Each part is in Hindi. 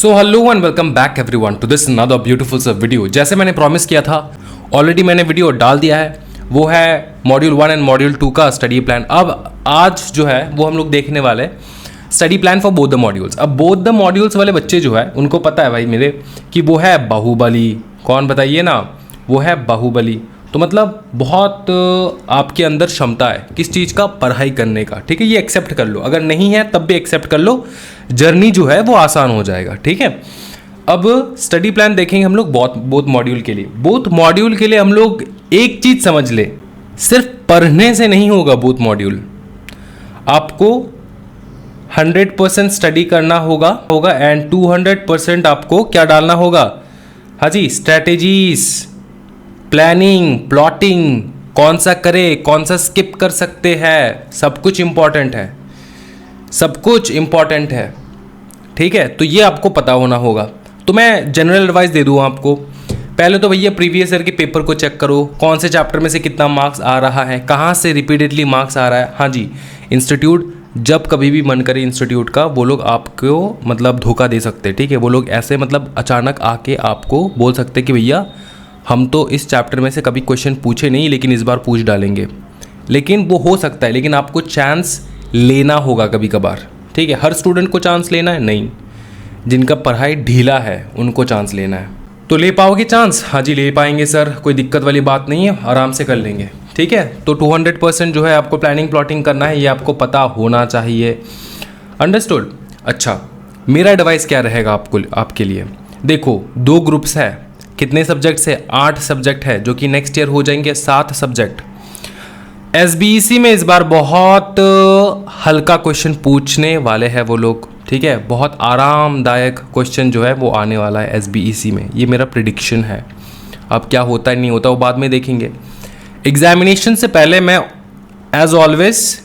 So hello and welcome back everyone to this another beautiful सा वीडियो। जैसे मैंने प्रॉमिस किया था ऑलरेडी मैंने वीडियो डाल दिया है, वो है मॉड्यूल 1 एंड मॉड्यूल 2 का स्टडी प्लान। अब आज जो है वो हम लोग देखने वाले study plan for both the modules. अब बोथ द मॉड्यूल्स वाले बच्चे जो है उनको पता है भाई मेरे कि वो है बाहुबली। कौन बताइए ना, वो है बाहुबली। तो मतलब बहुत आपके अंदर क्षमता है किस चीज़ का, पढ़ाई करने का। ठीक है, ये एक्सेप्ट कर लो, अगर नहीं है तब भी एक्सेप्ट कर लो, जर्नी जो है वो आसान हो जाएगा। ठीक है, अब स्टडी प्लान देखेंगे हम लोग बोथ मॉड्यूल के लिए। बोथ मॉड्यूल के लिए हम लोग एक चीज़ समझ ले, सिर्फ पढ़ने से नहीं होगा बोथ मॉड्यूल, आपको 100% स्टडी करना होगा एंड 200% आपको क्या डालना होगा, हाँ जी, स्ट्रैटेजीज, प्लानिंग, प्लॉटिंग, कौन सा करे कौन सा स्किप कर सकते हैं, सब कुछ इंपॉर्टेंट है, सब कुछ इंपॉर्टेंट है। ठीक है, तो ये आपको पता होना होगा। तो मैं जनरल एडवाइस दे दूँ आपको, पहले तो भैया प्रीवियस ईयर के पेपर को चेक करो, कौन से चैप्टर में से कितना मार्क्स आ रहा है, कहाँ से रिपीटेडली मार्क्स आ रहा है। हाँ जी, इंस्टीट्यूट जब कभी भी मन करे इंस्टीट्यूट का, वो लोग आपको मतलब धोखा दे सकते हैं। ठीक है, वो लोग ऐसे मतलब अचानक आके आपको बोल सकते कि भैया हम तो इस चैप्टर में से कभी क्वेश्चन पूछे नहीं लेकिन इस बार पूछ डालेंगे। लेकिन वो हो सकता है, लेकिन आपको चांस लेना होगा कभी कभार। ठीक है, हर स्टूडेंट को चांस लेना है नहीं, जिनका पढ़ाई ढीला है उनको चांस लेना है। तो ले पाओगे चांस? हाँ जी ले पाएंगे सर, कोई दिक्कत वाली बात नहीं है, आराम से कर लेंगे। ठीक है, तो 200% जो है आपको प्लानिंग प्लॉटिंग करना है, ये आपको पता होना चाहिए। अंडरस्टूड? अच्छा, मेरा एडवाइस क्या रहेगा आपके लिए, देखो 2 ग्रुप्स है, कितने सब्जेक्ट्स है, 8 सब्जेक्ट है, जो कि नेक्स्ट ईयर हो जाएंगे 7 सब्जेक्ट। SBEC में इस बार बहुत हल्का क्वेश्चन पूछने वाले हैं वो लोग। ठीक है, बहुत आरामदायक क्वेश्चन जो है वो आने वाला है SBEC में, ये मेरा प्रिडिक्शन है। अब क्या होता है नहीं होता वो बाद में देखेंगे। एग्जामिनेशन से पहले मैं एज ऑलवेज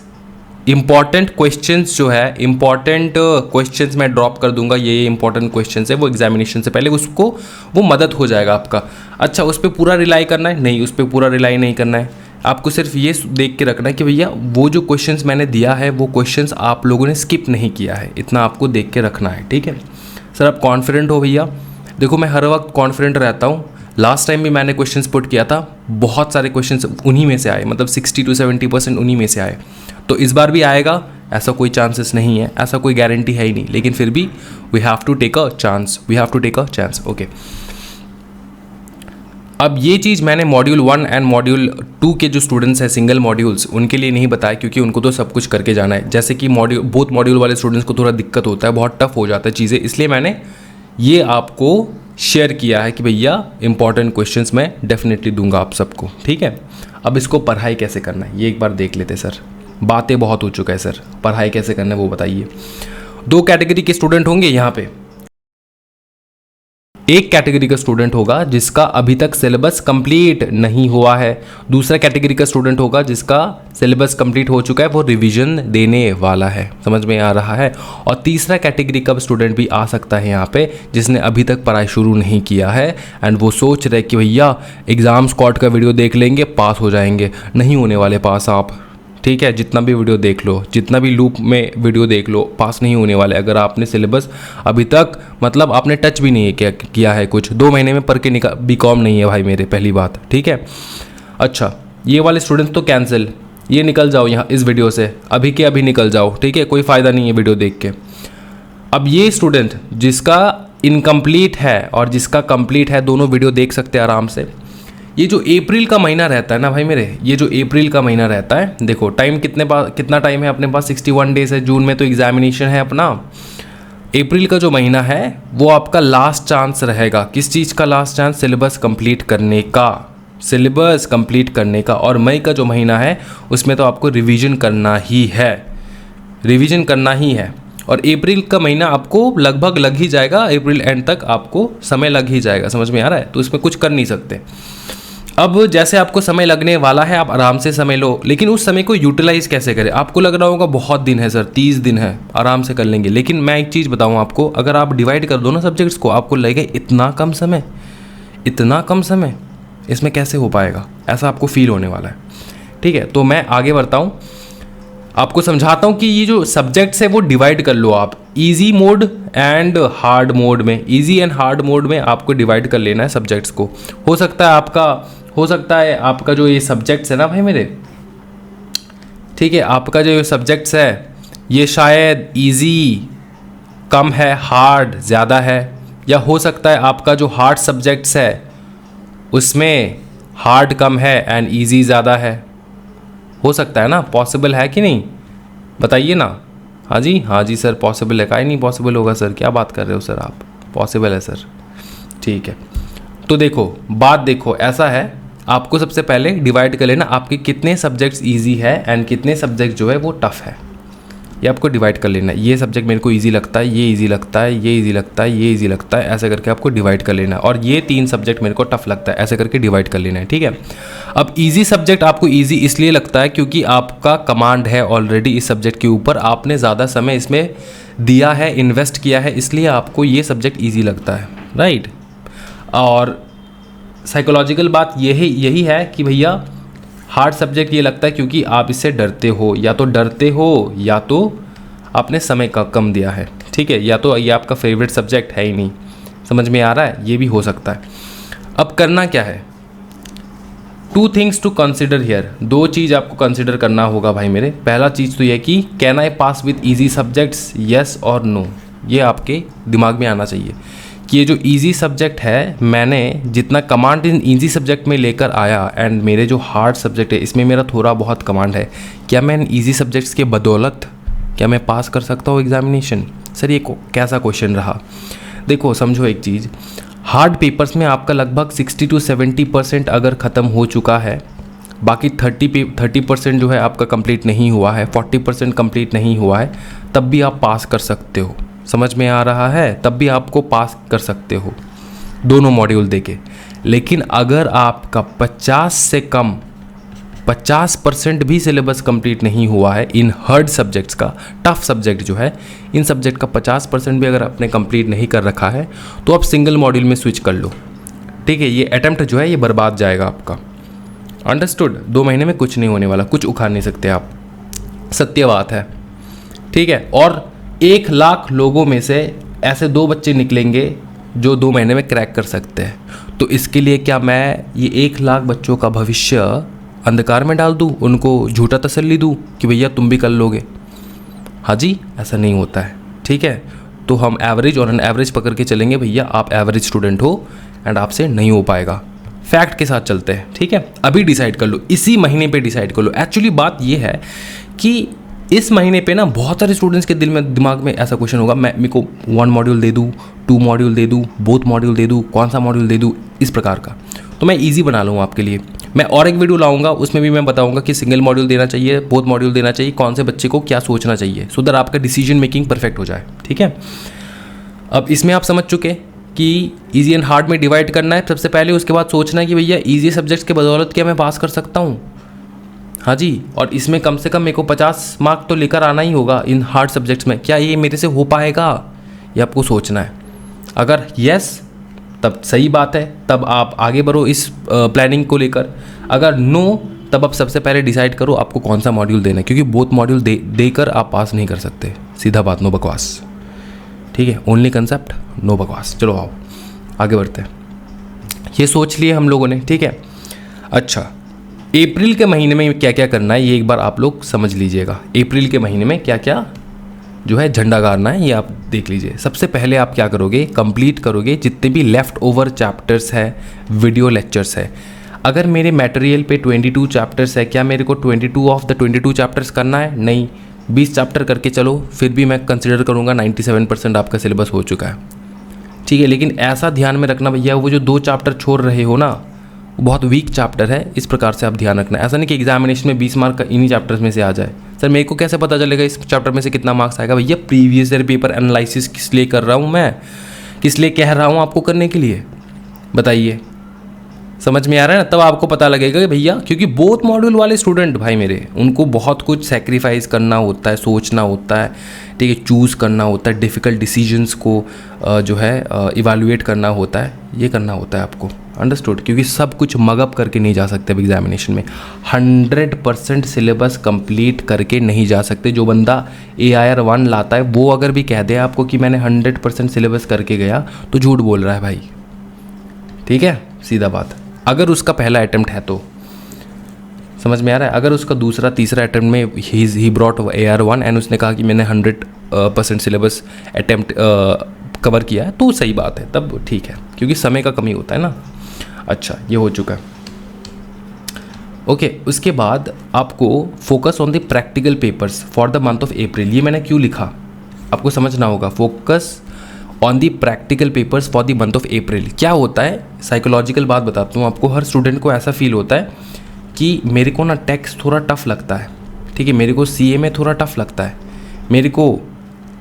इम्पॉर्टेंट क्वेश्चंस जो है, इम्पॉर्टेंट क्वेश्चंस मैं ड्रॉप कर दूंगा, ये इम्पॉर्टेंट क्वेश्चंस है वो एग्जामिनेशन से पहले, उसको वो मदद हो जाएगा आपका। अच्छा, उस पर पूरा रिलाई करना है? नहीं, उस पर पूरा रिलाई नहीं करना है, आपको सिर्फ ये देख के रखना है कि भैया वो जो क्वेश्चंस मैंने दिया है वो क्वेश्चंस आप लोगों ने स्किप नहीं किया है, इतना आपको देख के रखना है। ठीक है सर, आप कॉन्फिडेंट हो भैया? देखो मैं हर वक्त कॉन्फिडेंट रहता हूँ। लास्ट टाइम भी मैंने क्वेश्चंस पुट किया था, बहुत सारे क्वेश्चंस उन्हीं में से आए, मतलब 60 to 70% उन्हीं में से आए। तो इस बार भी आएगा ऐसा कोई चांसेस नहीं है, ऐसा कोई गारंटी है ही नहीं, लेकिन फिर भी we have to take a chance, okay. अब ये चीज़ मैंने मॉड्यूल 1 एंड मॉड्यूल 2 के जो स्टूडेंट्स हैं सिंगल मॉड्यूल्स, उनके लिए नहीं बताया, क्योंकि उनको तो सब कुछ करके जाना है। जैसे कि बोथ मॉड्यूल वाले स्टूडेंट्स को थोड़ा दिक्कत होता है, बहुत टफ हो जाता है चीज़ें, इसलिए मैंने ये आपको शेयर किया है कि भैया इंपॉर्टेंट क्वेश्चंस मैं डेफिनेटली दूंगा आप सबको। ठीक है, अब इसको पढ़ाई कैसे करना है ये एक बार देख लेते सर, बातें बहुत हो चुका है सर, पढ़ाई कैसे करना है वो बताइए। 2 कैटेगरी के स्टूडेंट होंगे यहाँ पे। एक कैटेगरी का स्टूडेंट होगा जिसका अभी तक सिलेबस कंप्लीट नहीं हुआ है, दूसरा कैटेगरी का स्टूडेंट होगा जिसका सिलेबस कंप्लीट हो चुका है, वो रिवीजन देने वाला है, समझ में आ रहा है। और तीसरा कैटेगरी का स्टूडेंट भी आ सकता है यहाँ पे, जिसने अभी तक पढ़ाई शुरू नहीं किया है एंड वो सोच रहे कि भैया एग्जाम स्क्वाड का वीडियो देख लेंगे पास हो जाएंगे। नहीं होने वाले पास आप। ठीक है, जितना भी वीडियो देख लो, जितना भी लूप में वीडियो देख लो, पास नहीं होने वाले अगर आपने सिलेबस अभी तक मतलब आपने टच भी नहीं किया है, कुछ 2 महीने में पढ़ के BCom नहीं है भाई मेरे, पहली बात। ठीक है, अच्छा ये वाले स्टूडेंट्स तो कैंसिल, ये निकल जाओ यहाँ इस वीडियो से, अभी के अभी निकल जाओ। ठीक है, कोई फ़ायदा नहीं है वीडियो देख के। अब ये स्टूडेंट जिसका इनकम्प्लीट है और जिसका कंप्लीट है, दोनों वीडियो देख सकते हैं आराम से। ये जो अप्रैल का महीना रहता है ना भाई मेरे, ये जो अप्रैल का महीना रहता है, देखो टाइम कितना टाइम है अपने पास, 61 डेज है। जून में तो एग्जामिनेशन है अपना। अप्रैल का जो महीना है वो आपका लास्ट चांस रहेगा। किस चीज़ का लास्ट चांस? सिलेबस कंप्लीट करने का। और मई का जो महीना है उसमें तो आपको रिवीजन करना ही है। और अप्रैल का महीना आपको लगभग लग ही जाएगा, अप्रैल एंड तक आपको समय लग ही जाएगा, समझ में आ रहा है? तो इसमें कुछ कर नहीं सकते। अब जैसे आपको समय लगने वाला है, आप आराम से समय लो, लेकिन उस समय को यूटिलाइज कैसे करें? आपको लग रहा होगा बहुत दिन है सर, 30 दिन है, आराम से कर लेंगे, लेकिन मैं एक चीज़ बताऊं आपको, अगर आप डिवाइड कर दो ना सब्जेक्ट्स को, आपको लगेगा इतना कम समय, इसमें कैसे हो पाएगा, ऐसा आपको फील होने वाला है। ठीक है, तो मैं आगे बढ़ता हूँ। आपको समझाता हूँ कि ये जो सब्जेक्ट्स है वो डिवाइड कर लो आप easy mode and hard mode में। इजी एंड हार्ड मोड में आपको डिवाइड कर लेना है सब्जेक्ट्स को। हो सकता है आपका जो ये सब्जेक्ट्स है ना भाई मेरे, ठीक है, आपका जो सब्जेक्ट्स है ये शायद इजी कम है, हार्ड ज़्यादा है, या हो सकता है आपका जो हार्ड सब्जेक्ट्स है उसमें हार्ड कम है एंड इजी ज़्यादा है। हो सकता है ना, पॉसिबल है कि नहीं, बताइए ना। हाँ जी सर पॉसिबल है, काहे नहीं पॉसिबल होगा सर, क्या बात कर रहे हो सर आप, पॉसिबल है सर। ठीक है, तो देखो बात देखो ऐसा है, आपको सबसे पहले डिवाइड कर लेना आपके कितने सब्जेक्ट्स इजी है एंड कितने सब्जेक्ट जो है वो टफ़ है, ये आपको डिवाइड कर लेना है। ये सब्जेक्ट मेरे को इजी लगता है, ये इजी लगता है, ये इजी लगता है, ये इजी लगता है, ऐसे करके आपको डिवाइड कर लेना है। और ये 3 सब्जेक्ट मेरे को टफ लगता है, ऐसे करके डिवाइड कर लेना है, ठीक है। अब इजी सब्जेक्ट आपको इजी इसलिए लगता है क्योंकि आपका कमांड है ऑलरेडी इस सब्जेक्ट के ऊपर, आपने ज़्यादा समय इसमें दिया है, इन्वेस्ट किया है, इसलिए आपको ये सब्जेक्ट ईजी लगता है, राइट। और साइकोलॉजिकल बात यही है कि भैया हार्ड सब्जेक्ट ये लगता है क्योंकि आप इससे डरते हो, या तो डरते हो या तो आपने समय का कम दिया है, ठीक है, या तो ये आपका फेवरेट सब्जेक्ट है ही नहीं। समझ में आ रहा है, ये भी हो सकता है। अब करना क्या है, 2 थिंग्स टू कंसिडर हियर, 2 चीज़ आपको कंसिडर करना होगा भाई मेरे। पहला चीज़ तो ये कि can I pass with easy subjects, yes और नो, ये आपके दिमाग में आना चाहिए कि ये जो इजी सब्जेक्ट है मैंने जितना कमांड इन इजी सब्जेक्ट में लेकर आया एंड मेरे जो हार्ड सब्जेक्ट है इसमें मेरा थोड़ा बहुत कमांड है, क्या मैं इन इजी सब्जेक्ट्स के बदौलत क्या मैं पास कर सकता हूँ एग्जामिनेशन। सर ये कैसा क्वेश्चन रहा। देखो समझो एक चीज़, हार्ड पेपर्स में आपका लगभग 60 to 70% अगर ख़त्म हो चुका है, बाकी 30% जो है आपका कंप्लीट नहीं हुआ है, 40% कंप्लीट नहीं हुआ है, तब भी आप पास कर सकते हो। समझ में आ रहा है, तब भी आपको पास कर सकते हो दोनों मॉड्यूल देके। लेकिन अगर आपका 50% भी सिलेबस कंप्लीट नहीं हुआ है इन हार्ड सब्जेक्ट्स का, टफ सब्जेक्ट जो है इन सब्जेक्ट का 50% भी अगर आपने कंप्लीट नहीं कर रखा है तो आप सिंगल मॉड्यूल में स्विच कर लो, ठीक है। ये अटेम्प्ट जो है ये बर्बाद जाएगा आपका, अंडरस्टूड। 2 महीने में कुछ नहीं होने वाला, कुछ उखाड़ नहीं सकते आप, सत्य बात है, ठीक है। और 1 लाख लोगों में से ऐसे 2 बच्चे निकलेंगे जो 2 महीने में क्रैक कर सकते हैं। तो इसके लिए क्या मैं ये 1 लाख बच्चों का भविष्य अंधकार में डाल दूँ, उनको झूठा तसल्ली दूँ कि भैया तुम भी कर लोगे। हाँ जी, ऐसा नहीं होता है, ठीक है। तो हम एवरेज और अन एवरेज पकड़ के चलेंगे, भैया आप एवरेज स्टूडेंट हो एंड आपसे नहीं हो पाएगा, फैक्ट के साथ चलते हैं, ठीक है। अभी डिसाइड कर लो, इसी महीने पे डिसाइड कर लो। एक्चुअली बात ये है कि इस महीने पे ना बहुत सारे स्टूडेंट्स के दिमाग में ऐसा क्वेश्चन होगा, मेरे को 1 मॉड्यूल दे दूँ, 2 मॉड्यूल दे दूँ, बोथ मॉड्यूल दे दूँ, कौन सा मॉड्यूल दे दूँ, इस प्रकार का। तो मैं ईजी बना लूँगा आपके लिए। मैं और एक वीडियो लाऊंगा, उसमें भी मैं बताऊंगा कि सिंगल मॉड्यूल देना चाहिए, बोथ मॉड्यूल देना चाहिए, कौन से बच्चे को क्या सोचना चाहिए, सो दैट आपका डिसीजन मेकिंग परफेक्ट हो जाए, ठीक है। अब इसमें आप समझ चुके कि ईजी एंड हार्ड में डिवाइड करना है सबसे पहले, उसके बाद सोचना है कि भैया ईजी सब्जेक्ट्स के बदौलत क्या मैं पास कर सकता हूँ। हाँ जी, और इसमें कम से कम मेरे को 50 मार्क तो लेकर आना ही होगा इन हार्ड सब्जेक्ट्स में, क्या ये मेरे से हो पाएगा, ये आपको सोचना है। अगर यस तब सही बात है, तब आप आगे बढ़ो इस प्लानिंग को लेकर। अगर नो, तब आप सबसे पहले डिसाइड करो आपको कौन सा मॉड्यूल देना है, क्योंकि बोथ मॉड्यूल देकर आप पास नहीं कर सकते, सीधा बात, नो बकवास, ठीक है। ओनली कंसेप्ट, नो बकवास। चलो आओ आगे बढ़ते हैं, ये सोच लिए हम लोगों ने, ठीक है। अच्छा, अप्रैल के महीने में क्या क्या करना है ये एक बार आप लोग समझ लीजिएगा। अप्रैल के महीने में क्या क्या जो है झंडा गाड़ना है ये आप देख लीजिए। सबसे पहले आप क्या करोगे, कंप्लीट करोगे जितने भी लेफ़्ट ओवर चैप्टर्स है, वीडियो लेक्चर्स है। अगर मेरे मटेरियल पे 22 चैप्टर्स है, क्या मेरे को 22 ऑफ द 22 चैप्टर्स करना है? नहीं, 20 चैप्टर करके चलो, फिर भी मैं कंसिडर करूँगा 97% आपका सिलेबस हो चुका है, ठीक है। लेकिन ऐसा ध्यान में रखना भैया, वो जो 2 चैप्टर छोड़ रहे हो ना, वो बहुत वीक चैप्टर है, इस प्रकार से आप ध्यान रखना। ऐसा नहीं कि एग्जामिनेशन में 20 मार्क इन्हीं चैप्टर्स में से आ जाए। सर मेरे को कैसे पता चलेगा इस चैप्टर में से कितना मार्क्स आएगा? भैया प्रीवियस ईयर पेपर एनालिसिस किस लिए कर रहा हूँ मैं, किस लिए कह रहा हूँ आपको करने के लिए, बताइए। समझ में आ रहा है ना, तब आपको पता लगेगा कि भैया, क्योंकि बोथ मॉड्यूल वाले स्टूडेंट भाई मेरे, उनको बहुत कुछ सेक्रीफाइस करना होता है, सोचना होता है, ठीक है, चूज़ करना होता है, डिफ़िकल्ट डिसीजंस को जो है इवैल्यूएट करना होता है, ये करना होता है आपको, अंडरस्टूड। क्योंकि सब कुछ मगअप करके नहीं जा सकते अब एग्जामिनेशन में, 100% सिलेबस कंप्लीट करके नहीं जा सकते। जो बंदा AIR 1 लाता है वो अगर भी कह दे आपको कि मैंने 100% सिलेबस करके गया, तो झूठ बोल रहा है भाई, ठीक है, सीधा बात। अगर उसका पहला अटेम्प्ट है तो समझ में आ रहा है, अगर उसका दूसरा तीसरा अटेम्प्ट में ही ब्रॉट AIR 1 एंड उसने कहा कि मैंने 100% सिलेबस अटेम्प्ट कवर किया है, तो सही बात है, तब ठीक है, क्योंकि समय का कमी होता है ना। अच्छा, ये हो चुका है। ओके, उसके बाद आपको focus on the practical papers for the month of April. ये मैंने क्यों लिखा आपको समझना होगा। Focus on the practical papers for the month of April क्या होता है, साइकोलॉजिकल बात बताता हूँ आपको। हर स्टूडेंट को ऐसा फील होता है कि मेरे को ना टैक्स थोड़ा टफ लगता है, ठीक है, मेरे को CA में थोड़ा टफ लगता है, मेरे को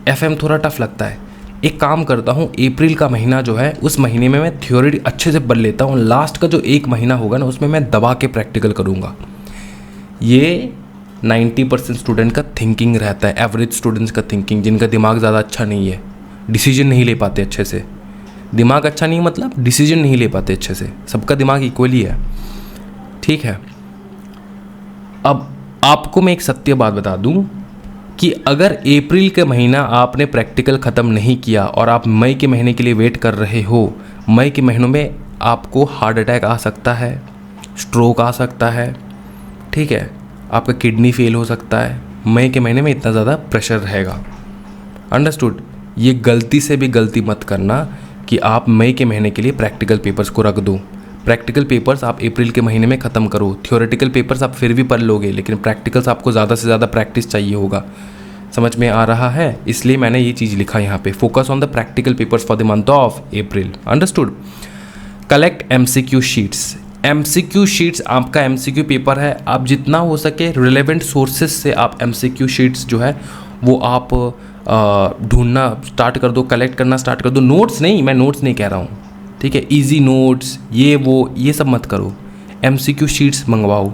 FM थोड़ा टफ लगता है। एक काम करता हूँ, अप्रैल का महीना जो है, उस महीने में मैं थ्योरी अच्छे से पढ़ लेता हूँ, लास्ट का जो एक महीना होगा ना, उसमें मैं दबा के प्रैक्टिकल करूँगा। ये 90% स्टूडेंट का थिंकिंग रहता है, एवरेज स्टूडेंट्स का थिंकिंग, जिनका दिमाग ज़्यादा अच्छा नहीं है, डिसीजन नहीं ले पाते अच्छे से। दिमाग अच्छा नहीं मतलब डिसीजन नहीं ले पाते अच्छे से, सबका दिमाग इक्वली है, ठीक है। अब आपको मैं एक सत्य बात बता दूं कि अगर अप्रैल के महीना आपने प्रैक्टिकल ख़त्म नहीं किया और आप मई के महीने के लिए वेट कर रहे हो, मई के महीनों में आपको हार्ट अटैक आ सकता है, स्ट्रोक आ सकता है, ठीक है, आपका किडनी फेल हो सकता है। मई के महीने में इतना ज़्यादा प्रेशर रहेगा, अंडरस्टूड। ये गलती से भी गलती मत करना कि आप मई के महीने के लिए प्रैक्टिकल पेपर्स को रख दो। प्रैक्टिकल पेपर्स आप अप्रैल के महीने में ख़त्म करो। थ्योरेटिकल पेपर्स आप फिर भी पढ़ लोगे, लेकिन प्रैक्टिकल्स आपको ज़्यादा से ज़्यादा प्रैक्टिस चाहिए होगा। समझ में आ रहा है, इसलिए मैंने ये चीज़ लिखा यहाँ पे, focus on the practical papers for the month of April, understood. Collect MCQ sheets. MCQ sheets आपका MCQ पेपर है, आप जितना हो सके रिलेवेंट सोर्सेज से आप MCQ शीट्स जो है वो आप ढूंढना स्टार्ट कर दो, कलेक्ट करना स्टार्ट कर दो। नोट्स नहीं, मैं नोट्स नहीं कह रहा हूँ, ठीक है, इजी नोट्स ये सब मत करो। MCQ शीट्स मंगवाओ,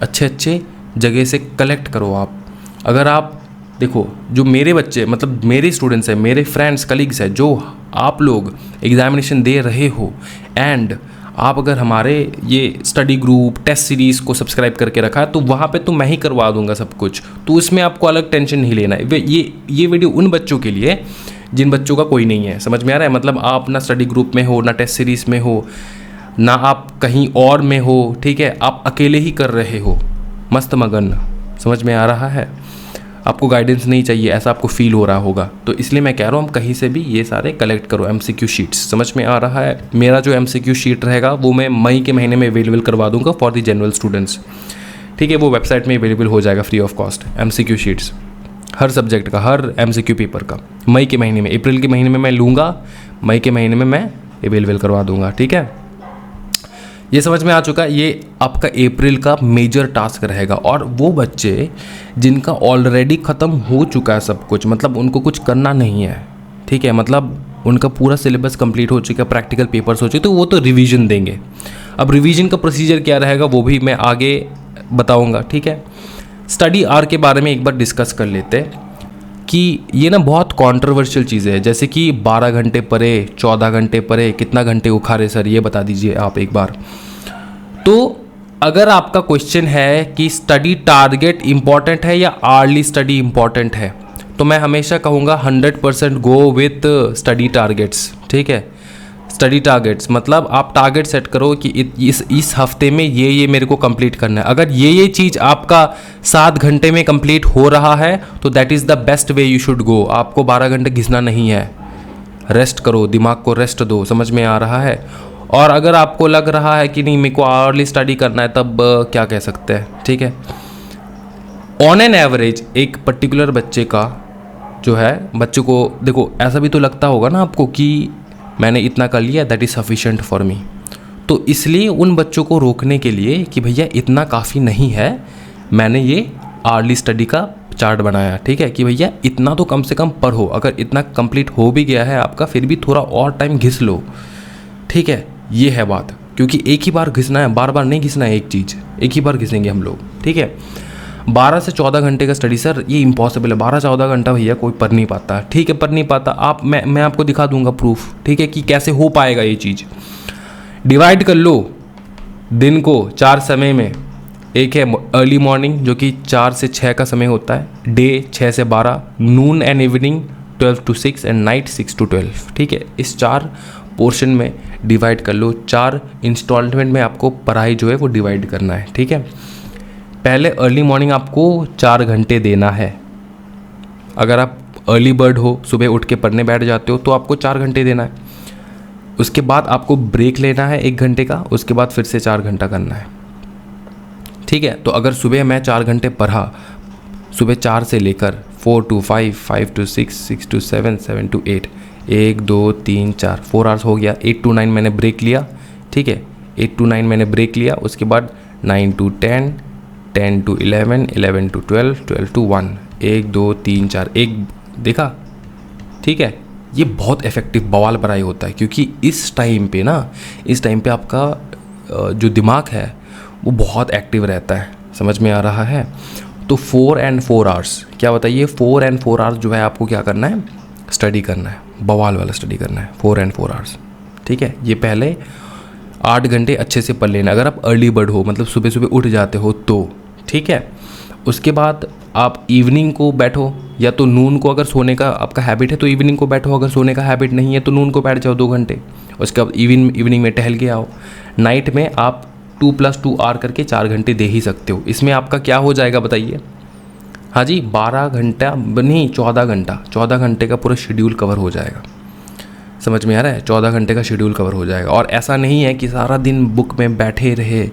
अच्छे अच्छे जगह से कलेक्ट करो आप। अगर आप देखो, जो मेरे बच्चे मतलब मेरे स्टूडेंट्स हैं, मेरे फ्रेंड्स कलीग्स हैं, जो आप लोग एग्जामिनेशन दे रहे हो, एंड आप अगर हमारे ये स्टडी ग्रुप टेस्ट सीरीज़ को सब्सक्राइब करके रखा है, तो वहाँ पे तो मैं ही करवा दूंगा सब कुछ, तो उसमें आपको अलग टेंशन नहीं लेना है। ये वीडियो उन बच्चों के लिए जिन बच्चों का कोई नहीं है, समझ में आ रहा है, मतलब आप ना स्टडी ग्रुप में हो, ना टेस्ट सीरीज़ में हो, ना आप कहीं और में हो, ठीक है, आप अकेले ही कर रहे हो मस्त मगन, समझ में आ रहा है, आपको गाइडेंस नहीं चाहिए, ऐसा आपको फील हो रहा होगा। तो इसलिए मैं कह रहा हूँ, हम कहीं से भी ये सारे कलेक्ट करो MCQ शीट्स, समझ में आ रहा है। मेरा जो MCQ शीट रहेगा वो मैं मई के महीने में अवेलेबल करवा दूंगा फॉर द जनरल स्टूडेंट्स, ठीक है, वो वेबसाइट में अवेलेबल हो जाएगा free of cost. MCQ sheets her subject का, हर MCQ पेपर का मई के महीने में, अप्रैल के महीने में मैं लूँगा, मई के महीने में मैं अवेलेबल करवा दूंगा, ठीक है। ये समझ में आ चुका है, ये आपका अप्रैल का मेजर टास्क रहेगा। और वो बच्चे जिनका ऑलरेडी ख़त्म हो चुका है सब कुछ, मतलब उनको कुछ करना नहीं है, ठीक है, मतलब उनका पूरा सिलेबस कंप्लीट हो चुका है, प्रैक्टिकल पेपर्स हो चुके, तो वो तो रिवीजन देंगे। अब रिवीजन का प्रोसीजर क्या रहेगा वो भी मैं आगे बताऊंगा, ठीक है। स्टडी आवर के बारे में एक बार डिस्कस कर लेते हैं कि ये ना बहुत कंट्रोवर्शियल चीज़ें हैं, जैसे कि 12 घंटे पढ़े, 14 घंटे पढ़े, कितना घंटे उखाड़े सर, ये बता दीजिए आप एक बार। तो अगर आपका क्वेश्चन है कि स्टडी टारगेट इम्पॉर्टेंट है या आर्ली स्टडी इम्पॉर्टेंट है, तो मैं हमेशा कहूँगा 100% गो विथ स्टडी टारगेट्स, ठीक है। स्टडी टारगेट्स मतलब आप टारगेट सेट करो कि इस हफ्ते में ये मेरे को कंप्लीट करना है। अगर ये चीज़ आपका 7 घंटे में कंप्लीट हो रहा है तो that is the best way you should go. आपको 12 घंटे घिसना नहीं है, रेस्ट करो, दिमाग को रेस्ट दो, समझ में आ रहा है। और अगर आपको लग रहा है कि नहीं मेरे को आवर्ली स्टडी करना है, तब क्या कह सकते हैं, ठीक है। ऑन एन एवरेज एक पर्टिकुलर बच्चे का जो है, बच्चे को देखो ऐसा भी तो लगता होगा ना आपको कि मैंने इतना कर लिया, that is sufficient for me. तो इसलिए उन बच्चों को रोकने के लिए कि भैया इतना काफ़ी नहीं है, मैंने ये आर्ली स्टडी का चार्ट बनाया, ठीक है, कि भैया इतना तो कम से कम पढ़ो। अगर इतना कंप्लीट हो भी गया है आपका, फिर भी थोड़ा और टाइम घिस लो, ठीक है, ये है बात। क्योंकि एक ही बार घिसना है, बार बार नहीं घिसना है एक चीज़, एक ही बार घिसेंगे हम लोग, ठीक है। 12 से 14 घंटे का स्टडी सर ये इम्पॉसिबल है, 12-14 घंटा भैया कोई पढ़ नहीं पाता, ठीक है, पढ़ नहीं पाता। मैं आपको दिखा दूंगा प्रूफ, ठीक है, कि कैसे हो पाएगा ये चीज़। डिवाइड कर लो दिन को 4 समय में। एक है अर्ली मॉर्निंग जो कि 4 से 6 का समय होता है, डे 6 से 12, noon and evening 12 to 6 and night 6 to 12, ठीक है। इस 4 पोर्शन में डिवाइड कर लो, 4 इंस्टॉलमेंट में आपको पढ़ाई जो है वो डिवाइड करना है, ठीक है। पहले अर्ली मॉर्निंग आपको 4 घंटे देना है। अगर आप अर्ली बर्ड हो, सुबह उठ के पढ़ने बैठ जाते हो, तो आपको 4 घंटे देना है। उसके बाद आपको ब्रेक लेना है 1 घंटे का, उसके बाद फिर से 4 घंटा करना है, ठीक है। तो अगर सुबह मैं 4 घंटे पढ़ा, सुबह 4 से लेकर 4 to 5, 5 to 6, 6 to 7, 7 to 8, 1 2 3 4 4 hours हो गया। 8 to 9 मैंने ब्रेक लिया, ठीक है, 8 to 9 मैंने ब्रेक लिया। उसके बाद 9 to 10, 10 to 11, 11 to 12, 12 to 1, 1 2 3 4, एक देखा, ठीक है। ये बहुत इफेक्टिव बवाल पढ़ाई होता है, क्योंकि इस टाइम पे ना, इस टाइम पे आपका जो दिमाग है वो बहुत एक्टिव रहता है, समझ में आ रहा है। तो 4 and 4 आवर्स, क्या बताइए, 4 and 4 आवर्स जो है आपको क्या करना है, स्टडी करना है, बवाल वाला स्टडी करना है, 4 and 4 आवर्स, ठीक है। ये पहले 8 घंटे अच्छे से पढ़ लेना, अगर आप अर्ली बर्ड हो, मतलब सुबह सुबह उठ जाते हो तो, ठीक है। उसके बाद आप इवनिंग को बैठो, या तो नून को, अगर सोने का आपका हैबिट है तो इवनिंग को बैठो, अगर सोने का हैबिट नहीं है तो नून को बैठ जाओ 2 घंटे। उसके बाद इवनिंग में टहल के आओ। नाइट में आप 2 + 2 आवर करके 4 घंटे दे ही सकते हो। इसमें आपका क्या हो जाएगा बताइए, हाँ जी, 12 घंटा नहीं, 14 घंटे का पूरा शेड्यूल कवर हो जाएगा। समझ में आ रहा है, 14 घंटे का शेड्यूल कवर हो जाएगा। और ऐसा नहीं है कि सारा दिन बुक में बैठे रहे,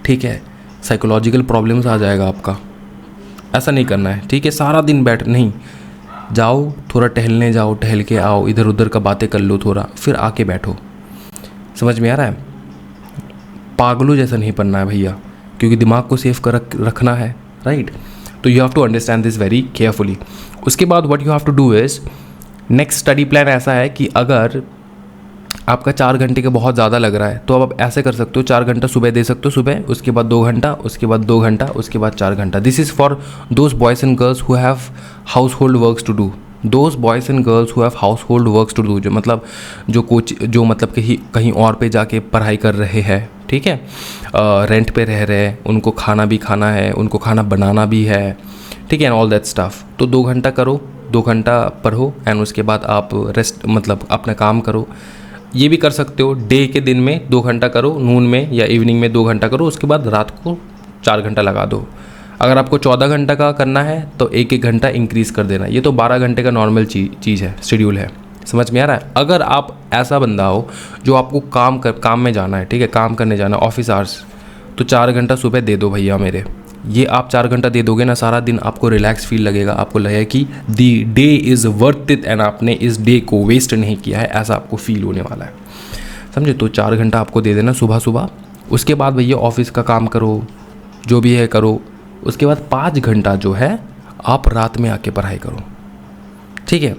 ठीक है, साइकोलॉजिकल प्रॉब्लम्स आ जाएगा आपका, ऐसा नहीं करना है, ठीक है। सारा दिन बैठ नहीं, जाओ थोड़ा टहलने जाओ, टहल के आओ, इधर उधर का बातें कर लो थोड़ा, फिर आके बैठो। समझ में आ रहा है, पागलों जैसा नहीं पढ़ना है भैया, क्योंकि दिमाग को सेफ कर रखना है, राइट। तो you have to understand this very carefully. उसके बाद what you have to do is, next study plan ऐसा है कि अगर आपका 4 घंटे का बहुत ज़्यादा लग रहा है तो अब आप ऐसे कर सकते हो, 4 घंटा सुबह दे सकते हो, सुबह, उसके बाद 2 घंटा, उसके बाद 2 घंटा, उसके बाद 4 घंटा। This is for those boys and girls who have household works to do, those boys and girls who have household works to do, जो मतलब जो मतलब कहीं और पे जाके पढ़ाई कर रहे हैं, ठीक है, रेंट पे रह रहे हैं, उनको खाना भी खाना है, उनको खाना बनाना भी है, ठीक है, एंड ऑल दैट स्टफ। तो 2 घंटा करो, 2 घंटा पढ़ो, एंड उसके बाद आप रेस्ट, मतलब अपना काम करो। ये भी कर सकते हो, डे के दिन में 2 घंटा करो, नून में या इवनिंग में 2 घंटा करो, उसके बाद रात को 4 घंटा लगा दो। अगर आपको 14 घंटा का करना है तो 1-1 घंटा इंक्रीज़ कर देना। ये तो 12 घंटे का नॉर्मल चीज़ है, शेड्यूल है। समझ में आ रहा है। अगर आप ऐसा बंदा हो जो आपको काम में जाना है, ठीक है, काम करने जाना, ऑफिस आवर्स, तो 4 घंटा सुबह दे दो भैया मेरे। ये आप 4 घंटा दे दोगे ना, सारा दिन आपको रिलैक्स फील लगेगा, आपको लगेगा कि the day is worth it and आपने इस डे को वेस्ट नहीं किया है, ऐसा आपको फील होने वाला है, समझे। तो 4 घंटा आपको दे देना सुबह सुबह। उसके बाद भैया ऑफिस का काम करो, जो भी है करो। उसके बाद 5 घंटा जो है आप रात में आके पढ़ाई करो, ठीक है,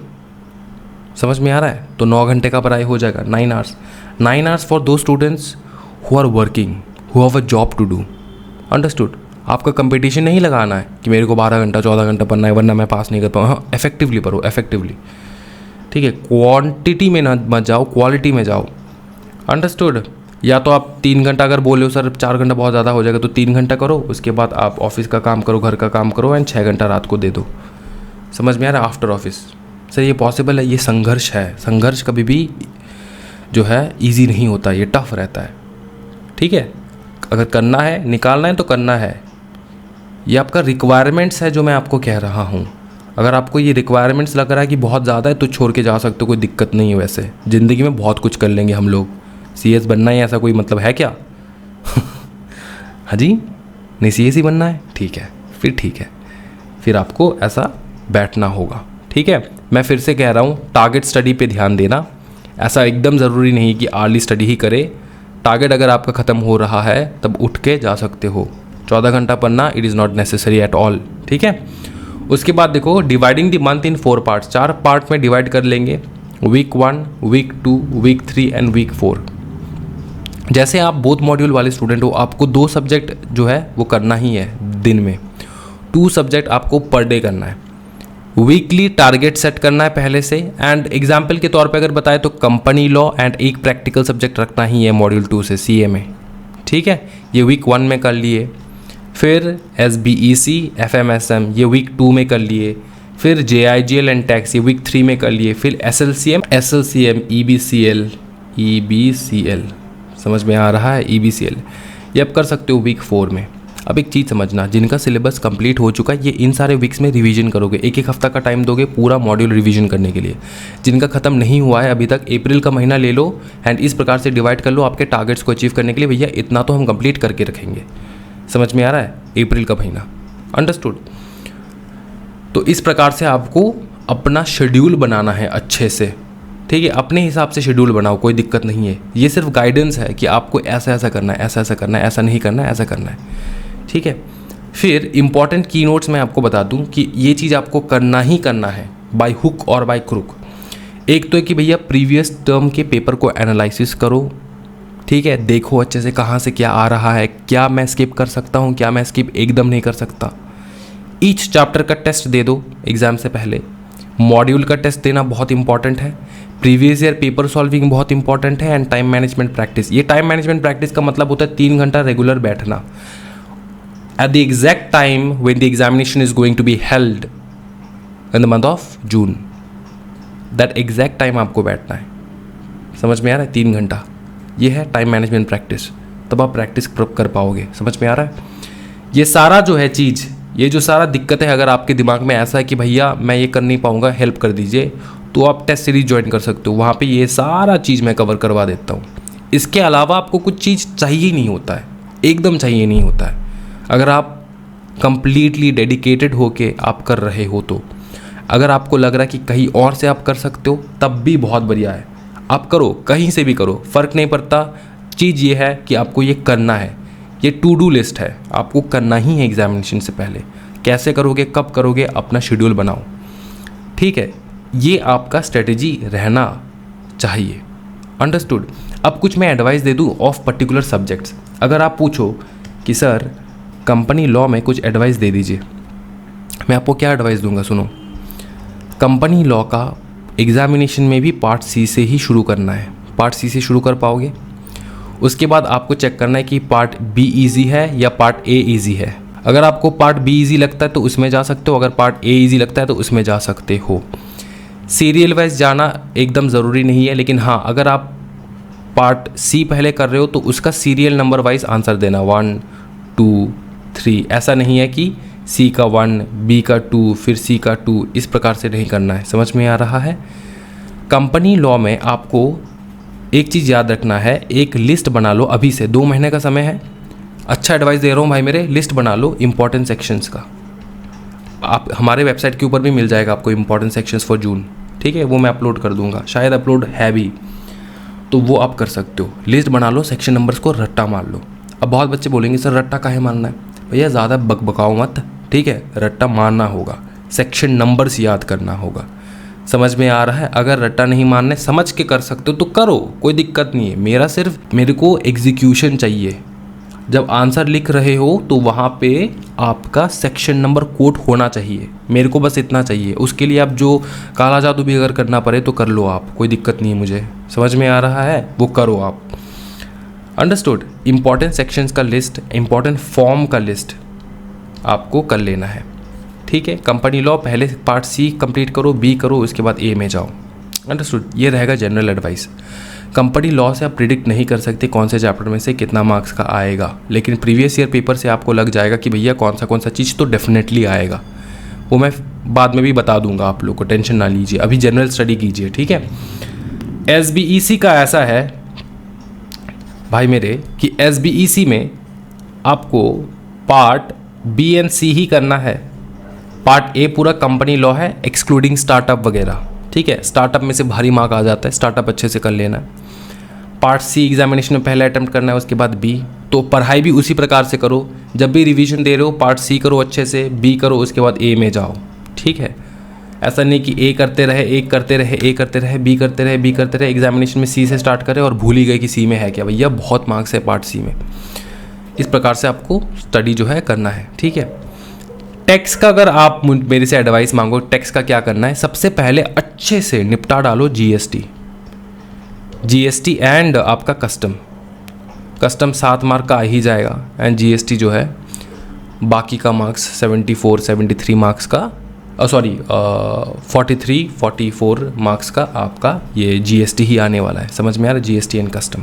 समझ में आ रहा है। तो 9 घंटे का पढ़ाई हो जाएगा, 9 hours. 9 hours for those students who are working, who have a job to do, understood. आपका कंपटीशन नहीं लगाना है कि मेरे को 12 घंटा 14 घंटा पढ़ना है वरना मैं पास नहीं कर पाऊँ। हाँ, इफेक्टिवली पढ़ो, इफेक्टिवली, ठीक है। क्वांटिटी में ना मत जाओ, क्वालिटी में जाओ, अंडरस्टूड। या तो आप 3 घंटा अगर बोले हो सर 4 घंटा बहुत ज़्यादा हो जाएगा, तो 3 घंटा करो, उसके बाद आप ऑफिस का काम करो, घर का काम करो, एंड 6 घंटा रात को दे दो। समझ में आ रहा है, आफ्टर ऑफिस। सर ये पॉसिबल है, ये संघर्ष है। संघर्ष कभी भी जो है ईजी नहीं होता, ये टफ रहता है, ठीक है। अगर करना है, निकालना है तो करना है। ये आपका रिक्वायरमेंट्स है जो मैं आपको कह रहा हूँ। अगर आपको ये रिक्वायरमेंट्स लग रहा है कि बहुत ज़्यादा है तो छोड़ के जा सकते हो, कोई दिक्कत नहीं है। वैसे ज़िंदगी में बहुत कुछ कर लेंगे हम लोग, CS बनना है ऐसा कोई मतलब है क्या? हाँ जी, नहीं CS ही बनना है, ठीक है, फिर ठीक है, फिर आपको ऐसा बैठना होगा, ठीक है। मैं फिर से कह रहा हूँ, टारगेट स्टडी पे ध्यान देना। ऐसा एकदम ज़रूरी नहीं कि आर्ली स्टडी ही करे। टारगेट अगर आपका ख़त्म हो रहा है तब उठ के जा सकते हो। 14 घंटा पढ़ना it is not necessary at all, ठीक है। उसके बाद देखो, dividing the month in 4 parts, 4 part में डिवाइड कर लेंगे। Week 1, week 2, week 3 and week 4। जैसे आप बोथ मॉड्यूल वाले स्टूडेंट हो, आपको 2 सब्जेक्ट जो है वो करना ही है दिन में, 2 सब्जेक्ट आपको पर डे करना है। वीकली टारगेट सेट करना है पहले से। एंड एग्जाम्पल के तौर पे अगर बताए तो कंपनी लॉ एंड एक प्रैक्टिकल सब्जेक्ट रखना ही है मॉड्यूल 2 से CA में, ठीक है। ये वीक 1 में कर लिए, फिर SBEC FMSM ये वीक 2 में कर लिए, फिर JIGL एंड टैक्स ये वीक 3 में कर लिए, फिर SLCM EBCL समझ में आ रहा है, EBCL ये आप कर सकते हो वीक 4 में। अब एक चीज़ समझना, जिनका सिलेबस कंप्लीट हो चुका है ये इन सारे वीक्स में रिवीजन करोगे, एक एक हफ्ता का टाइम दोगे पूरा मॉड्यूल रिवीजन करने के लिए। जिनका खत्म नहीं हुआ है अभी तक, अप्रैल का महीना ले लो एंड इस प्रकार से डिवाइड कर लो आपके टारगेट्स को अचीव करने के लिए। भैया इतना तो हम कंप्लीट करके रखेंगे, समझ में आ रहा है, अप्रैल का महीना, अंडरस्टूड। तो इस प्रकार से आपको अपना शेड्यूल बनाना है अच्छे से, ठीक है। अपने हिसाब से शेड्यूल बनाओ, कोई दिक्कत नहीं है। ये सिर्फ गाइडेंस है कि आपको ऐसा ऐसा करना है, ऐसा ऐसा करना है, ऐसा नहीं करना है, ऐसा करना है, ठीक है। फिर इंपॉर्टेंट की नोट्स मैं आपको बता दूं कि ये चीज़ आपको करना ही करना है, बाय हुक और बाय क्रुक। एक तो है कि भैया प्रीवियस टर्म के पेपर को एनालिसिस करो, ठीक है, देखो अच्छे से कहाँ से क्या आ रहा है, क्या मैं स्किप कर सकता हूँ, क्या मैं स्किप एकदम नहीं कर सकता। ईच चैप्टर का टेस्ट दे दो एग्ज़ाम से पहले। मॉड्यूल का टेस्ट देना बहुत इंपॉर्टेंट है। प्रीवियस ईयर पेपर सॉल्विंग बहुत इंपॉर्टेंट है। एंड टाइम मैनेजमेंट प्रैक्टिस, ये टाइम मैनेजमेंट प्रैक्टिस का मतलब होता है 3 घंटा रेगुलर बैठना at the exact time when the examination is going to be held in the month of June, that exact time आपको बैठना है, समझ में आ रहा है, 3 घंटा। ये है टाइम मैनेजमेंट प्रैक्टिस, तब आप प्रैक्टिस कर पाओगे, समझ में आ रहा है। ये सारा जो है चीज़, ये जो सारा दिक्कत है, अगर आपके दिमाग में ऐसा है कि भैया मैं ये कर नहीं पाऊँगा, हेल्प कर दीजिए, तो आप टेस्ट सीरीज ज्वाइन कर सकते हो, वहाँ पे ये सारा चीज़ मैं कवर करवा देता हूँ। इसके अलावा आपको कुछ चीज़ चाहिए नहीं होता है, एकदम चाहिए नहीं होता है। अगर आप कंप्लीटली डेडिकेटेड होके आप कर रहे हो तो, अगर आपको लग रहा है कि कहीं और से आप कर सकते हो तब भी बहुत बढ़िया है, आप करो, कहीं से भी करो, फ़र्क नहीं पड़ता। चीज़ ये है कि आपको ये करना है, ये टू डू लिस्ट है, आपको करना ही है एग्जामिनेशन से पहले। कैसे करोगे, कब करोगे, अपना शेड्यूल बनाओ, ठीक है। ये आपका स्ट्रेटेजी रहना चाहिए, अंडरस्टूड। अब कुछ मैं एडवाइस दे दूँ ऑफ पर्टिकुलर सब्जेक्ट्स। अगर आप पूछो कि सर कंपनी लॉ में कुछ एडवाइस दे दीजिए, मैं आपको क्या एडवाइस दूंगा, सुनो। कंपनी लॉ का एग्जामिनेशन में भी पार्ट C से ही शुरू करना है, पार्ट C से शुरू कर पाओगे। उसके बाद आपको चेक करना है कि पार्ट B ईजी है या पार्ट A ईजी है। अगर आपको पार्ट B ईजी लगता है तो उसमें जा सकते हो, अगर पार्ट A ईजी लगता है तो उसमें जा सकते हो। सीरियल वाइज जाना एकदम ज़रूरी नहीं है, लेकिन हाँ अगर आप पार्ट C पहले कर रहे हो तो उसका सीरियल नंबर वाइज आंसर देना, 1 2 3। ऐसा नहीं है कि C का 1 B का 2 फिर C का 2, इस प्रकार से नहीं करना है, समझ में आ रहा है। कंपनी लॉ में आपको एक चीज़ याद रखना है, एक लिस्ट बना लो, अभी से 2 महीने का समय है। अच्छा एडवाइस दे रहा हूँ भाई मेरे, लिस्ट बना लो इंपॉर्टेंट सेक्शंस का। आप हमारे वेबसाइट के ऊपर भी मिल जाएगा आपको इंपॉर्टेंट सेक्शंस फॉर जून, ठीक है, वो मैं अपलोड कर दूंगा, शायद अपलोड है भी, तो वो आप कर सकते हो। लिस्ट बना लो, सेक्शन नंबर्स को रट्टा मार लो। अब बहुत बच्चे बोलेंगे सर रट्टा काहे मारना है, भैया ज़्यादा बकबकाओ मत, ठीक है, रट्टा मारना होगा, सेक्शन नंबर्स याद करना होगा, समझ में आ रहा है। अगर रट्टा नहीं मारने समझ के कर सकते हो तो करो, कोई दिक्कत नहीं है। मेरे को एग्जीक्यूशन चाहिए। जब आंसर लिख रहे हो तो वहाँ पे आपका सेक्शन नंबर कोट होना चाहिए, मेरे को बस इतना चाहिए। उसके लिए आप जो काला जादू भी अगर करना पड़े तो कर लो आप, कोई दिक्कत नहीं है मुझे, समझ में आ रहा है, वो करो आप, अंडरस्टूड। इंपॉर्टेंट सेक्शंस का लिस्ट, इंपॉर्टेंट फॉर्म का लिस्ट आपको कर लेना है, ठीक है। कंपनी लॉ पहले पार्ट C कंप्लीट करो, B करो, उसके बाद A में जाओ, अंडरस्टूड। ये रहेगा जनरल एडवाइस। कंपनी लॉ से आप प्रिडिक्ट नहीं कर सकते कौन से चैप्टर में से कितना मार्क्स का आएगा, लेकिन प्रीवियस ईयर पेपर से आपको लग जाएगा कि भैया कौन सा चीज़ तो डेफिनेटली आएगा। वो मैं बाद में भी बता दूंगा आप लोग को, टेंशन ना लीजिए, अभी जनरल स्टडी कीजिए, ठीक है। SBEC का ऐसा है भाई मेरे कि SBEC में आपको पार्ट B एंड C ही करना है। पार्ट A पूरा कंपनी लॉ है एक्सक्लूडिंग स्टार्टअप वगैरह, ठीक है। स्टार्टअप में से भारी मार्क आ जाता है, स्टार्टअप अच्छे से कर लेना है। पार्ट C एग्जामिनेशन में पहले अटेम्प्ट करना है, उसके बाद B। तो पढ़ाई भी उसी प्रकार से करो, जब भी रिवीजन दे रहे हो पार्ट C करो अच्छे से, B करो, उसके बाद A में जाओ, ठीक है। ऐसा नहीं कि ए करते रहे, ए करते रहे, ए करते रहे, बी करते रहे, बी करते रहे, एग्जामिनेशन में सी से स्टार्ट करें और भूल ही गए कि सी में है क्या। भैया बहुत मार्क्स है पार्ट सी में। इस प्रकार से आपको स्टडी जो है करना है, ठीक है। टैक्स का अगर आप मेरे से एडवाइस मांगो, टैक्स का क्या करना है, सबसे पहले अच्छे से निपटा डालो जीएसटी एंड आपका कस्टम 7 मार्क का आ ही जाएगा, एंड जीएसटी जो है बाकी का मार्क्स 73 मार्क्स का 44 मार्क्स का आपका ये जीएसटी ही आने वाला है। समझ में आ रहा है, जीएसटी एंड कस्टम।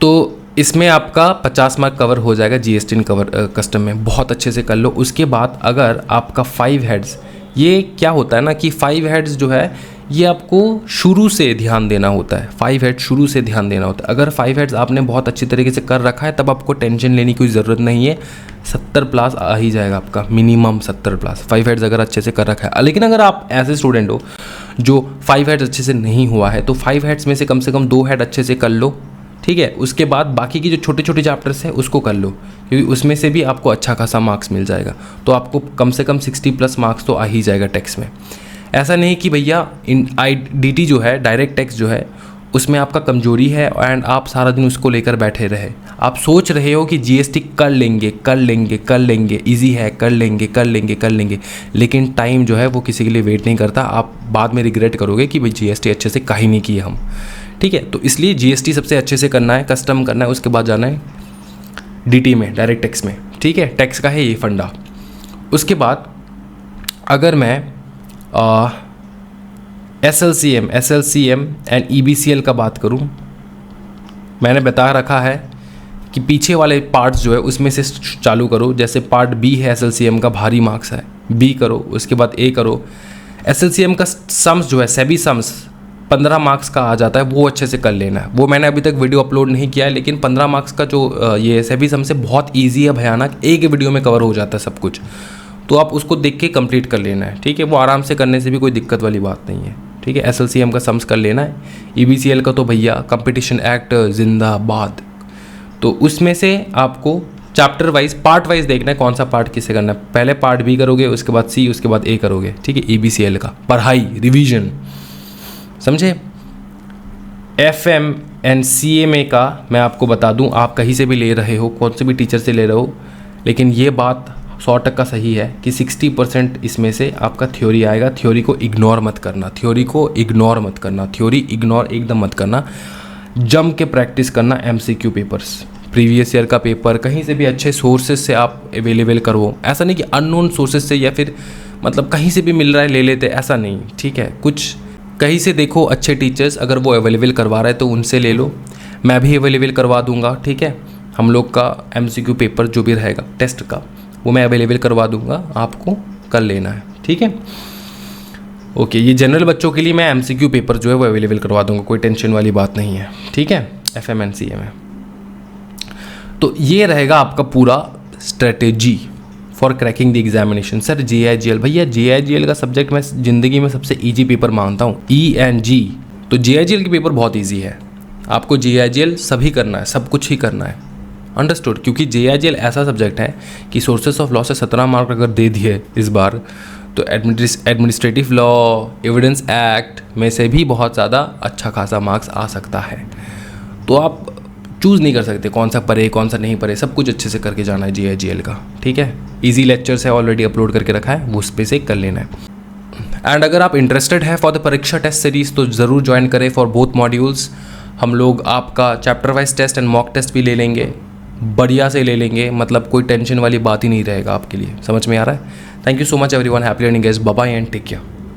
तो इसमें आपका 50 मार्क कवर हो जाएगा जीएसटी एंड कस्टम में, बहुत अच्छे से कर लो। उसके बाद अगर आपका 5 हेड्स, ये क्या होता है ना कि 5 हेड्स जो है ये आपको शुरू से ध्यान देना होता है। 5 हेड्स शुरू से ध्यान देना होता है। अगर 5 हेड्स आपने बहुत अच्छी तरीके से कर रखा है तब आपको टेंशन लेने की कोई ज़रूरत नहीं है, 70 प्लस आ ही जाएगा आपका, मिनिमम 70 प्लस 5 हेड्स अगर अच्छे से कर रखा है। लेकिन अगर आप ऐसे स्टूडेंट हो जो 5 हेड्स अच्छे से नहीं हुआ है तो 5 हेड्स में से कम 2 हेड अच्छे से कर लो, ठीक है। उसके बाद बाकी की जो छोटे छोटे चैप्टर्स हैं उसको कर लो, क्योंकि उसमें से भी आपको अच्छा खासा मार्क्स मिल जाएगा। तो आपको कम से कम 60 प्लस मार्क्स तो आ ही जाएगा टैक्स में। ऐसा नहीं कि भैया IDT जो है, डायरेक्ट टैक्स जो है, उसमें आपका कमजोरी है एंड आप सारा दिन उसको लेकर बैठे रहे। आप सोच रहे हो कि जीएसटी कर लेंगे, ईजी है, कर लेंगे, लेकिन टाइम जो है वो किसी के लिए वेट नहीं करता। आप बाद में रिग्रेट करोगे कि भाई जीएसटी अच्छे से काहे नहीं किए हम, ठीक है। तो इसलिए जीएसटी सबसे अच्छे से करना है, कस्टम करना है, उसके बाद जाना है डीटी में, डायरेक्ट टैक्स में, ठीक है। टैक्स का है ये फंडा। उसके बाद अगर मैं SLCM एंड EBCL का बात करूं, मैंने बता रखा है कि पीछे वाले पार्ट्स जो है उसमें से चालू करो। जैसे पार्ट बी है SLCM का, भारी मार्क्स है, बी करो, उसके बाद ए करो। SLCM का सम्स जो है, सेबी सम्स 15 मार्क्स का आ जाता है, वो अच्छे से कर लेना है। वो मैंने अभी तक वीडियो अपलोड नहीं किया है, लेकिन 15 मार्क्स का जो ये सेबी सम्स है बहुत ईजी है, भयानक, एक वीडियो में कवर हो जाता है सब कुछ। तो आप उसको देख के कंप्लीट कर लेना है, ठीक है। वो आराम से करने से भी कोई दिक्कत वाली बात नहीं है, ठीक है। SLCM का सम्स कर लेना है। EBCL का तो भैया कंपटीशन एक्ट जिंदाबाद। तो उसमें से आपको चैप्टर वाइज, पार्ट वाइज देखना है कौन सा पार्ट किसे करना है। पहले पार्ट बी करोगे, उसके बाद सी, उसके बाद ए करोगे, ठीक है। EBCL का पढ़ाई, रिवीजन, समझे। FM एंड CMA का मैं आपको बता दूं, आप कहीं से भी ले रहे हो, कौन से भी टीचर से ले रहे हो, लेकिन ये बात 100% सही है कि 60% इसमें से आपका थ्योरी आएगा। थ्योरी को इग्नोर मत करना, थ्योरी इग्नोर एकदम मत करना। जम के प्रैक्टिस करना MCQ पेपर्स, प्रीवियस ईयर का पेपर, कहीं से भी अच्छे सोर्सेज से आप अवेलेबल करो। ऐसा नहीं कि अननोन सोर्सेज से या फिर मतलब कहीं से भी मिल रहा है ले लेते, ऐसा नहीं, ठीक है। कुछ कहीं से देखो अच्छे टीचर्स, अगर वो अवेलेबल करवा रहे हैं तो उनसे ले लो। मैं भी अवेलेबल करवा दूंगा, ठीक है। हम लोग का MCQ पेपर जो भी रहेगा टेस्ट का, वो मैं अवेलेबल करवा दूंगा, आपको कर लेना है, ठीक है। ओके, ये जनरल बच्चों के लिए मैं MCQ पेपर जो है वो अवेलेबल करवा दूंगा, कोई टेंशन वाली बात नहीं है, ठीक है। FM एंड CMA, तो ये रहेगा आपका पूरा strategy for cracking the examination. Sir JIGL, भैया JIGL का सब्जेक्ट मैं ज़िंदगी में सबसे ईजी पेपर मानता हूँ, E&G। तो JIGL के पेपर बहुत ईजी है, आपको JIGL सभी करना है, सब कुछ ही करना है, अंडरस्टूड। क्योंकि JIGL ऐसा सब्जेक्ट है कि सोर्सेस ऑफ लॉ से 17 मार्क अगर दे दिए इस बार, तो एडमिनिस्ट्रेटिव लॉ, एविडेंस एक्ट में से भी बहुत ज़्यादा अच्छा खासा मार्क्स आ सकता है। तो आप चूज़ नहीं कर सकते कौन सा पढ़े कौन सा नहीं पढ़े, सब कुछ अच्छे से करके जाना है JIGL का, ठीक है। ईजी लेक्चर्स है, ऑलरेडी अपलोड करके रखा है, वो उस पे से कर लेना है। एंड अगर आप इंटरेस्टेड है फॉर द परीक्षा टेस्ट सीरीज तो ज़रूर ज्वाइन करें फॉर बोथ मॉड्यूल्स। हम लोग आपका chapter wise test and mock test भी ले लेंगे, बढ़िया से ले लेंगे, मतलब कोई टेंशन वाली बात ही नहीं रहेगा आपके लिए। समझ में आ रहा है? Thank you so much everyone, happy learning guys, bye bye and take care.